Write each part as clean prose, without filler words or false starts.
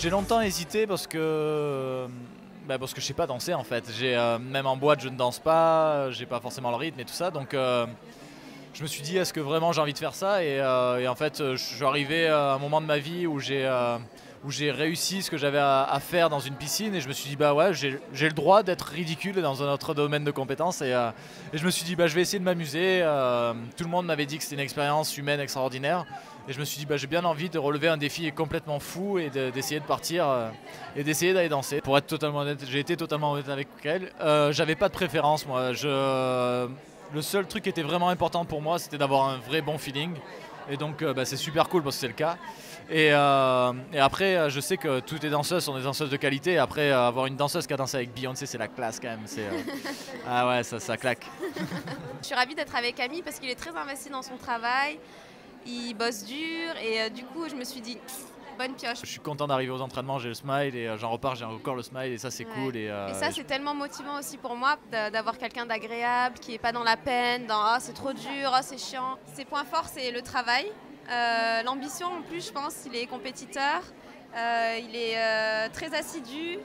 J'ai longtemps hésité parce que je sais pas danser en fait. Même en boîte je ne danse pas, j'ai pas forcément le rythme et tout ça. Donc je me suis dit est-ce que vraiment j'ai envie de faire ça et en fait je suis arrivé à un moment de ma vie où j'ai réussi ce que j'avais à faire dans une piscine et je me suis dit bah ouais j'ai le droit d'être ridicule dans un autre domaine de compétences et je me suis dit bah je vais essayer de m'amuser. Tout le monde m'avait dit que c'était une expérience humaine extraordinaire et je me suis dit bah j'ai bien envie de relever un défi complètement fou et d'essayer de partir et d'essayer d'aller danser. Pour être totalement honnête, j'ai été totalement honnête avec elle. J'avais pas de préférence moi. Le seul truc qui était vraiment important pour moi c'était d'avoir un vrai bon feeling. Et donc c'est super cool parce que c'est le cas. Et après, je sais que toutes les danseuses sont des danseuses de qualité. Après, avoir une danseuse qui a dansé avec Beyoncé, c'est la classe quand même. Ah ouais, ça claque. Je suis ravie d'être avec Ami parce qu'il est très investi dans son travail. Il bosse dur et du coup, je me suis dit, bonne pioche. Je suis content d'arriver aux entraînements, j'ai le smile et j'en repars, j'ai encore le smile et ça c'est cool. Et ça c'est tellement motivant aussi pour moi d'avoir quelqu'un d'agréable qui est pas dans la peine, dans ah c'est trop dur, ah c'est chiant. Ses points forts c'est le travail, l'ambition en plus je pense, il est compétiteur, il est très assidu,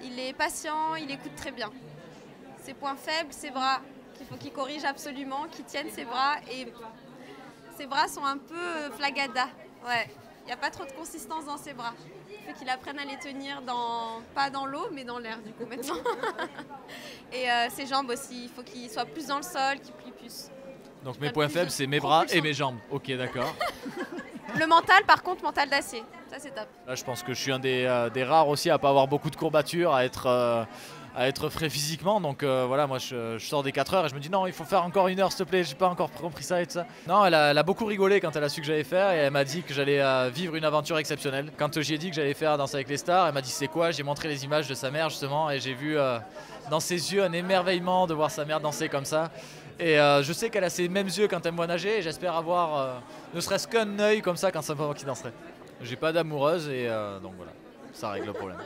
il est patient, il écoute très bien. Ses points faibles, ses bras, qu'il faut qu'il corrige absolument, qu'il tienne ses bras et ses bras sont un peu flagada, ouais. Il n'y a pas trop de consistance dans ses bras. Il faut qu'il apprenne à les tenir, pas dans l'eau, mais dans l'air du coup maintenant. Et ses jambes aussi, il faut qu'il soit plus dans le sol, qu'il plie plus. Donc mes points faibles, c'est mes bras et mes jambes. Ok, d'accord. Le mental, par contre, mental d'acier. Ça, c'est top. Là, je pense que je suis un des rares aussi à pas avoir beaucoup de courbatures, à être frais physiquement. Donc voilà, moi je sors des 4 heures et je me dis non, il faut faire encore 1 heure s'il te plaît, j'ai pas encore compris ça et tout ça. Non, elle a beaucoup rigolé quand elle a su que j'allais faire et elle m'a dit que j'allais vivre une aventure exceptionnelle. Quand j'ai dit que j'allais faire Danser avec les stars, elle m'a dit c'est quoi? J'ai montré les images de sa mère justement et j'ai vu dans ses yeux un émerveillement de voir sa mère danser comme ça. Et je sais qu'elle a ces mêmes yeux quand elle me voit nager et j'espère avoir ne serait-ce qu'un œil comme ça quand c'est pas moi qui danserai. J'ai pas d'amoureuse et donc voilà, ça règle le problème.